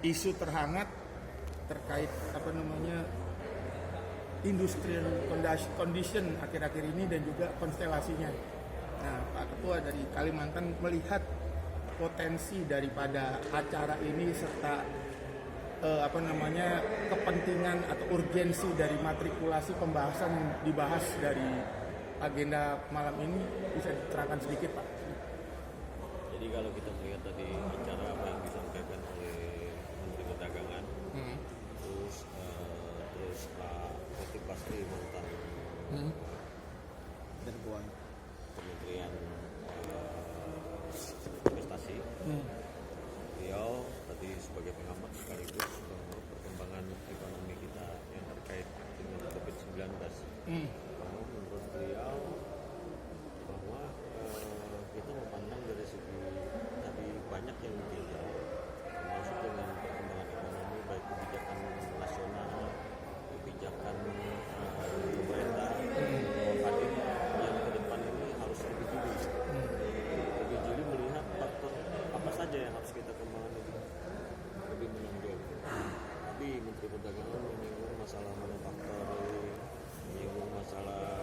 isu terhangat terkait industrial condition akhir-akhir ini dan juga konstelasinya. Nah, Pak Ketua dari Kalimantan melihat potensi daripada acara ini serta kepentingan atau urgensi dari matrikulasi pembahasan yang dibahas dari agenda malam ini, bisa diterangkan sedikit Pak? Jadi kalau kita melihat tadi acara apa yang disampaikan oleh Menteri Perdagangan, terus Pak Khatib Basri mantan Kementerian Investasi, beliau tadi sebagai pengamat sekaligus perkembangan ekonomi kita yang terkait dengan COVID-19. Menurut beliau bahwa kita memandang dari segi tadi banyak yang ditinjau, termasuk dengan perkembangan ekonomi, baik kebijakan nasional, kebijakan pemerintah, Kadin yang ke depan ini harus lebih jeli melihat faktor apa saja yang harus kita kembangkan lebih menonjol. Tapi Menteri Perdagangan menyinggung masalah manufaktur, menyinggung masalah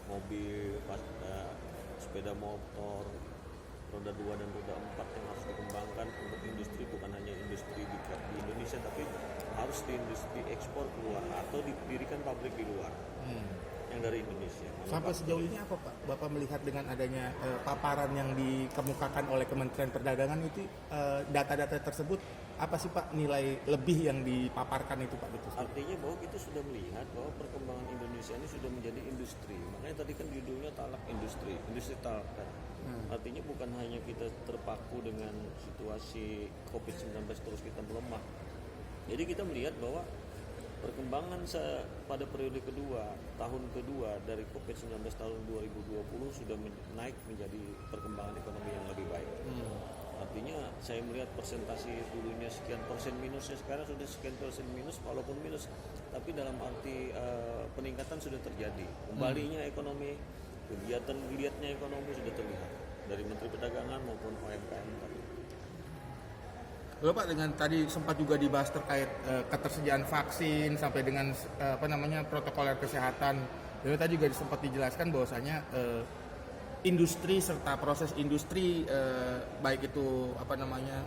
mobil, sepeda motor, roda 2 dan roda 4 yang harus dikembangkan untuk industri, bukan hanya industri di Indonesia tapi harus diekspor keluar atau didirikan pabrik di luar yang dari Indonesia. Sampai sejauh ini apa Pak Bapak melihat dengan adanya paparan yang dikemukakan oleh Kementerian Perdagangan itu, data-data tersebut apa sih Pak nilai lebih yang dipaparkan itu Pak? Gitu. Artinya bahwa kita sudah melihat bahwa perkembangan Indonesia ini sudah menjadi industri. Makanya tadi kan judulnya talak industri talak. Artinya bukan hanya kita terpaku dengan situasi COVID-19 terus kita melemah. Jadi kita melihat bahwa perkembangan pada periode kedua, tahun kedua dari COVID-19 tahun 2020 sudah naik menjadi perkembangan ekonomi yang lebih baik. Artinya saya melihat persentase dulunya sekian persen minusnya sekarang sudah sekian persen minus, walaupun minus tapi dalam arti peningkatan sudah terjadi. Kembalinya ekonomi, geliatnya ekonomi sudah terlihat dari Menteri Perdagangan maupun UMKM tadi. Lalu Pak, dengan tadi sempat juga dibahas terkait ketersediaan vaksin sampai dengan protokoler kesehatan. Lalu tadi juga sempat dijelaskan bahwasanya industri serta proses industri baik itu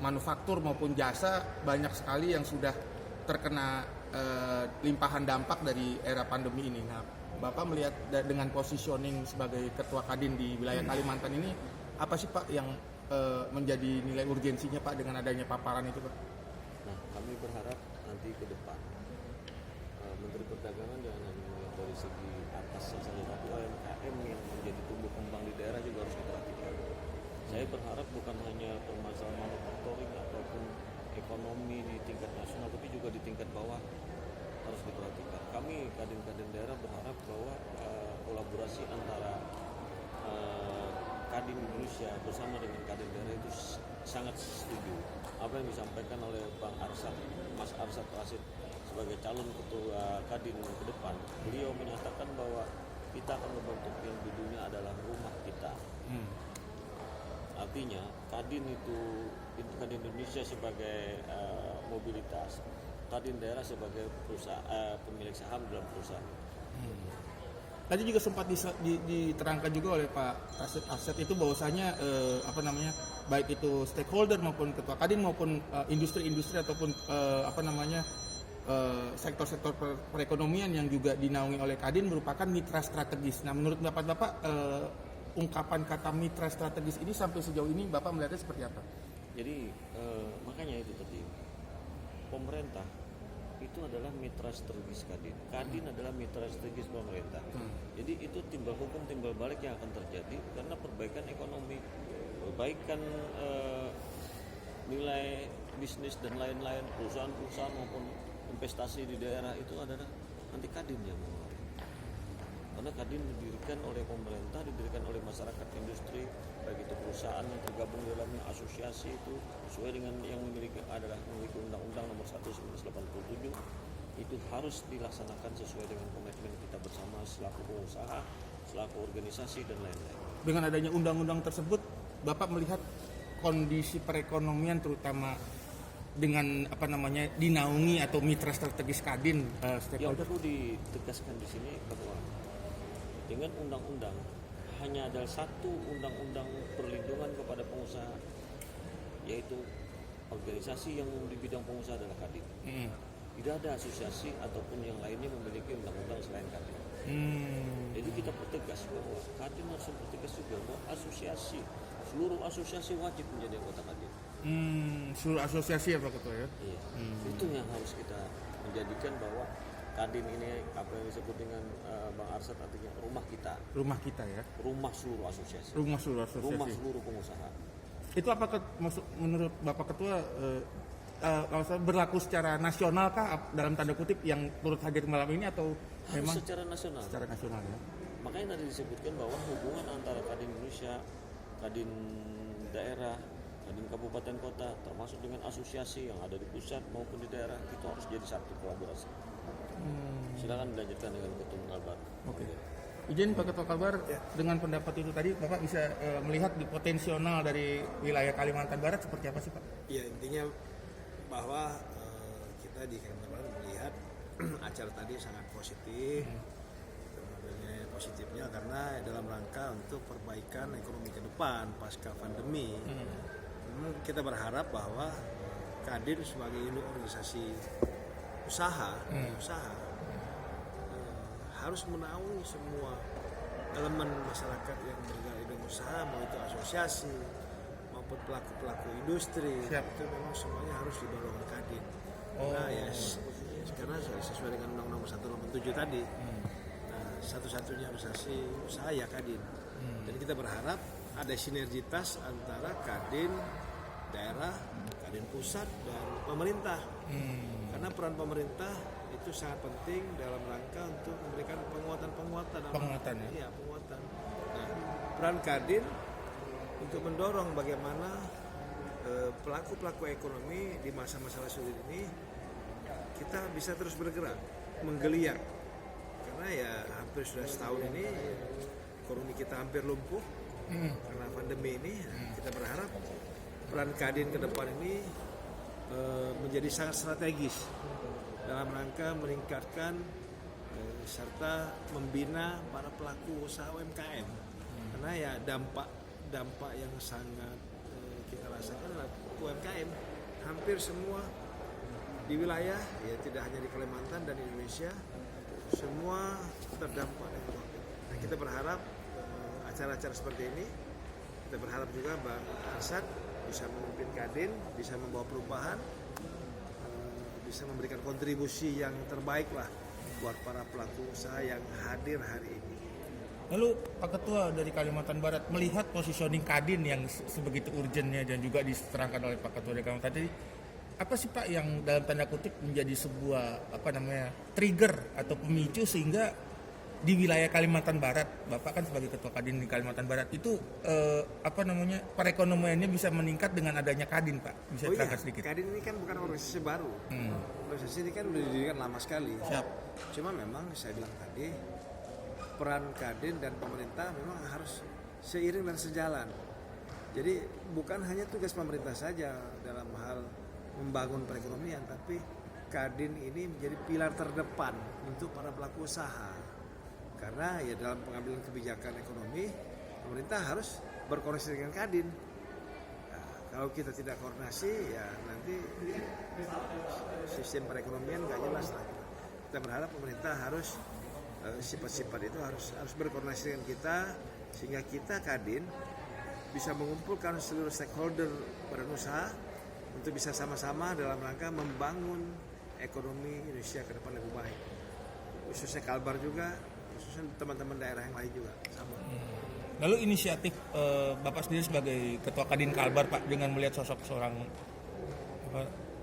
manufaktur maupun jasa banyak sekali yang sudah terkena limpahan dampak dari era pandemi ini. Nah, Bapak melihat dengan positioning sebagai Ketua Kadin di wilayah Kalimantan ini, apa sih Pak yang menjadi nilai urgensinya Pak dengan adanya paparan itu Pak? Nah, kami berharap nanti ke depan Menteri Perdagangan jangan hanya melihat dari segi atas saja, tapi UMKM yang menjadi tumbuh kembang di daerah juga harus diperhatikan. Saya berharap bukan hanya permasalahan manufacturing ataupun ekonomi di tingkat nasional, tapi juga di tingkat bawah harus diperhatikan. Kami kadin-kadin daerah berharap bahwa kolaborasi antara Kadin Indonesia bersama dengan Kadin daerah itu sangat setuju. Apa yang disampaikan oleh Mas Arsad Rashid sebagai calon ketua Kadin ke depan, beliau menyatakan bahwa kita akan membentuk yang judulnya adalah rumah kita. Artinya Kadin Indonesia sebagai mobilitas, Kadin daerah sebagai perusahaan pemilik saham dalam perusahaan. Tadi juga sempat diterangkan juga oleh Pak Aset itu bahwasanya baik itu stakeholder maupun ketua Kadin maupun industri-industri ataupun sektor-sektor perekonomian yang juga dinaungi oleh Kadin merupakan mitra strategis. Nah, menurut Bapak ungkapan kata mitra strategis ini sampai sejauh ini Bapak melihatnya seperti apa? Jadi makanya itu tadi pemerintah itu adalah mitra strategis Kadin. Kadin adalah mitra strategis pemerintah. Jadi itu timbal hukum timbal balik yang akan terjadi karena perbaikan ekonomi, perbaikan nilai bisnis dan lain-lain, perusahaan-perusahaan maupun investasi di daerah itu adalah nanti Kadin yang mengelola. Karena Kadin didirikan oleh pemerintah, didirikan oleh masyarakat industri, baik itu perusahaan yang tergabung dalam asosiasi itu sesuai dengan yang memiliki Undang-Undang Nomor 1 1987 itu harus dilaksanakan sesuai dengan komitmen kita bersama selaku pengusaha, selaku organisasi dan lain-lain. Dengan adanya undang-undang tersebut, Bapak melihat kondisi perekonomian terutama dengan apa namanya dinaungi atau mitra strategis Kadin Yang stakeholder? perlu ditegaskan di sini bahwa dengan undang-undang hanya ada satu undang-undang perlindungan kepada pengusaha, yaitu organisasi yang di bidang pengusaha adalah Kadin. Tidak ada asosiasi ataupun yang lainnya memiliki undang-undang selain Kadin. Jadi kita pertegas bahwa Kadin harus pertegas juga bahwa seluruh asosiasi wajib menjadi anggota Kadin. Seluruh asosiasi ya Pak Ketua ya? Iya. Itu yang harus kita menjadikan bahwa Kadin ini apa yang disebut dengan Bang Arsad artinya rumah kita, Rumah kita ya? rumah seluruh asosiasi, Rumah seluruh asosiasi. rumah seluruh pengusaha. Itu apakah menurut Bapak Ketua kalau saya berlaku secara nasional kah dalam tanda kutip yang turut hadir malam ini atau Harus memang secara nasional. secara nasional ya? Makanya tadi disebutkan bahwa hubungan antara Kadin Indonesia, Kadin daerah, Kadin kabupaten kota, termasuk dengan asosiasi yang ada di pusat maupun di daerah, itu harus jadi satu kolaborasi. Silakan dilanjutkan dengan Ketum Kalbar. Oke. Izin Pak Ketua Kalbar, dengan pendapat itu tadi Bapak bisa melihat di potensial dari wilayah Kalimantan Barat seperti apa sih Pak? Ya intinya bahwa kita di Kalimantan Barat melihat acara tadi sangat positif. Sebenarnya positifnya karena dalam rangka untuk perbaikan ekonomi ke depan pasca pandemi. Kita berharap bahwa Kadin sebagai unit organisasi usaha harus menaungi semua elemen masyarakat yang bergerak di bidang usaha, mau itu asosiasi maupun pelaku-pelaku industri. Siap. Itu memang semuanya harus didorong Kadin. Nah ya karena sesuai dengan Undang-Undang 187 tadi, satu-satunya asosiasi usaha ya Kadin. Dan kita berharap ada sinergitas antara Kadin daerah, Kadin pusat dan pemerintah. Karena peran pemerintah itu sangat penting dalam rangka untuk memberikan penguatan. Penguatan ya? Iya, penguatan. Nah, peran Kadin untuk mendorong bagaimana pelaku-pelaku ekonomi di masa-masa sulit ini kita bisa terus bergerak, menggeliat. Karena ya hampir sudah setahun ini ekonomi kita hampir lumpuh karena pandemi ini. Kita berharap peran Kadin ke depan ini menjadi sangat strategis dalam rangka meningkatkan serta membina para pelaku usaha UMKM. Karena ya dampak yang sangat kita rasakan adalah UMKM hampir semua di wilayah, ya tidak hanya di Kalimantan dan Indonesia, semua terdampak dengan COVID. Nah, kita berharap acara-acara seperti ini, kita berharap juga Bang Arsad bisa memimpin Kadin, bisa membawa perubahan, bisa memberikan kontribusi yang terbaik lah buat para pelaku usaha yang hadir hari ini. Lalu Pak Ketua dari Kalimantan Barat melihat positioning Kadin yang sebegitu urgentnya dan juga diterangkan oleh Pak Ketua dari Kalimantan tadi, apa sih Pak yang dalam tanda kutip menjadi sebuah trigger atau pemicu sehingga di wilayah Kalimantan Barat, Bapak kan sebagai Ketua Kadin di Kalimantan Barat itu perekonomiannya bisa meningkat dengan adanya Kadin Pak? Bisa terangkan sedikit? Kadin ini kan bukan organisasi baru. Organisasi ini kan sudah didirikan lama sekali. Siap. Cuma memang saya bilang tadi peran Kadin dan pemerintah memang harus seiring dan sejalan. Jadi bukan hanya tugas pemerintah saja dalam hal membangun perekonomian, tapi Kadin ini menjadi pilar terdepan untuk para pelaku usaha. Karena ya dalam pengambilan kebijakan ekonomi, pemerintah harus berkoordinasi dengan Kadin. Nah, kalau kita tidak koordinasi, ya nanti sistem perekonomian nggak jelas lah. Kita berharap pemerintah harus sifat-sifat itu harus berkoordinasi dengan kita, sehingga kita Kadin bisa mengumpulkan seluruh stakeholder badan usaha untuk bisa sama-sama dalam rangka membangun ekonomi Indonesia ke depan lebih baik. Khususnya Kalbar juga, khususnya teman-teman daerah yang lain juga sama. Lalu inisiatif Bapak sendiri sebagai Ketua Kadin Kalbar Pak dengan melihat sosok seorang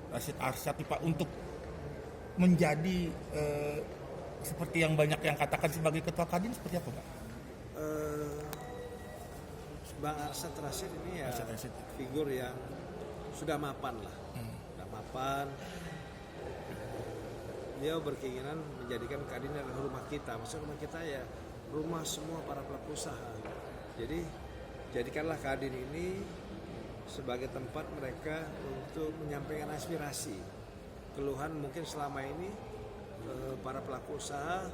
Rashid Arsad Pak untuk menjadi seperti yang banyak yang katakan sebagai Ketua Kadin seperti apa Pak? Bang Arsad Rashid ini ya Rashid. figur yang sudah mapan lah, sudah mapan. Dia berkeinginan menjadikan Kadin adalah rumah kita. Maksud rumah kita ya rumah semua para pelaku usaha. Jadi jadikanlah Kadin ini sebagai tempat mereka untuk menyampaikan aspirasi, keluhan mungkin selama ini para pelaku usaha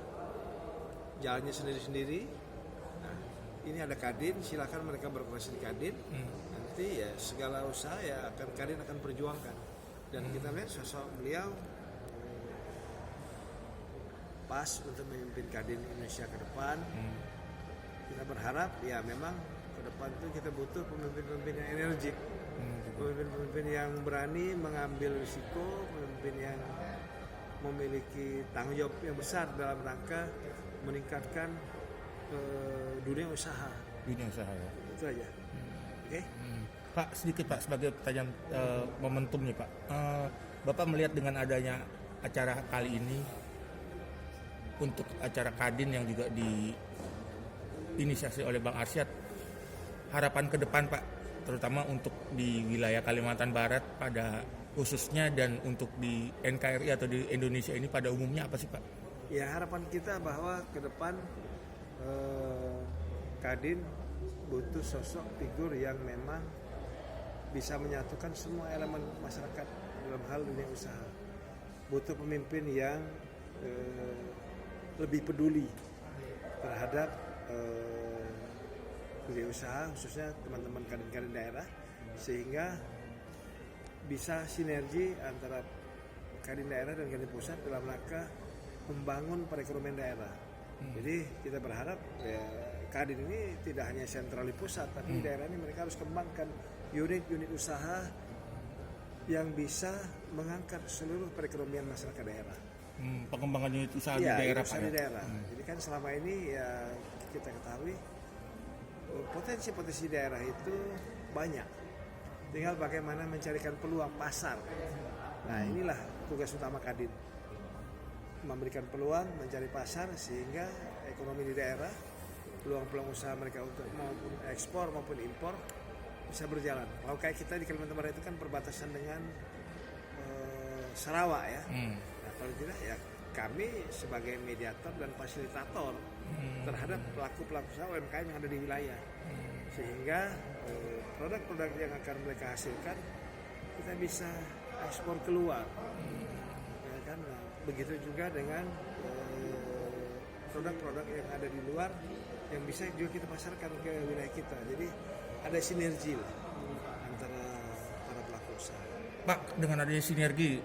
jalannya sendiri-sendiri. Nah, ini ada Kadin, silakan mereka berkoordinasi di Kadin. Nanti ya segala usaha ya akan Kadin akan perjuangkan. Dan kita lihat sosok beliau pas untuk memimpin Kadin Indonesia ke depan. Kita berharap ya memang ke depan itu kita butuh pemimpin-pemimpin yang energik, pemimpin-pemimpin yang berani mengambil risiko, pemimpin yang memiliki tanggung jawab yang besar dalam rangka meningkatkan dunia usaha. Dunia usaha ya. Itu aja. Oke. Pak, sedikit Pak sebagai pertanyaan momentum nih Pak. Bapak melihat dengan adanya acara kali ini untuk acara Kadin yang juga diinisiasi oleh Bang Arsyad, harapan ke depan Pak, terutama untuk di wilayah Kalimantan Barat pada khususnya dan untuk di NKRI atau di Indonesia ini pada umumnya apa sih Pak? Ya harapan kita bahwa ke depan Kadin butuh sosok figur yang memang bisa menyatukan semua elemen masyarakat dalam hal dunia usaha. Butuh pemimpin yang lebih peduli terhadap dunia usaha, khususnya teman-teman kadin-kadin daerah, sehingga bisa sinergi antara kadin daerah dan kadin pusat dalam rangka membangun perekonomian daerah. Jadi kita berharap ya, kadin ini tidak hanya sentral di pusat, tapi di daerah ini mereka harus kembangkan unit-unit usaha yang bisa mengangkat seluruh perekonomian masyarakat daerah. Pengembangan unit usaha Ya, di daerah usaha Pak di ya? daerah. Jadi kan selama ini ya kita ketahui potensi-potensi daerah itu banyak. Tinggal bagaimana mencarikan peluang pasar. Nah inilah tugas utama Kadin. Memberikan peluang, mencari pasar sehingga ekonomi di daerah, peluang-peluang usaha mereka untuk maupun ekspor maupun impor bisa berjalan. Kalau kayak kita di Kalimantan Barat itu kan perbatasan dengan Sarawak ya. Nah, kalau tidak ya kami sebagai mediator dan fasilitator terhadap pelaku-pelaku usaha UMKM yang ada di wilayah. Sehingga produk-produk yang akan mereka hasilkan kita bisa ekspor keluar. Ya kan? Nah, begitu juga dengan produk-produk yang ada di luar yang bisa juga kita pasarkan ke wilayah kita. Jadi ada sinergi lah antara para pelaku usaha. Pak, dengan adanya sinergi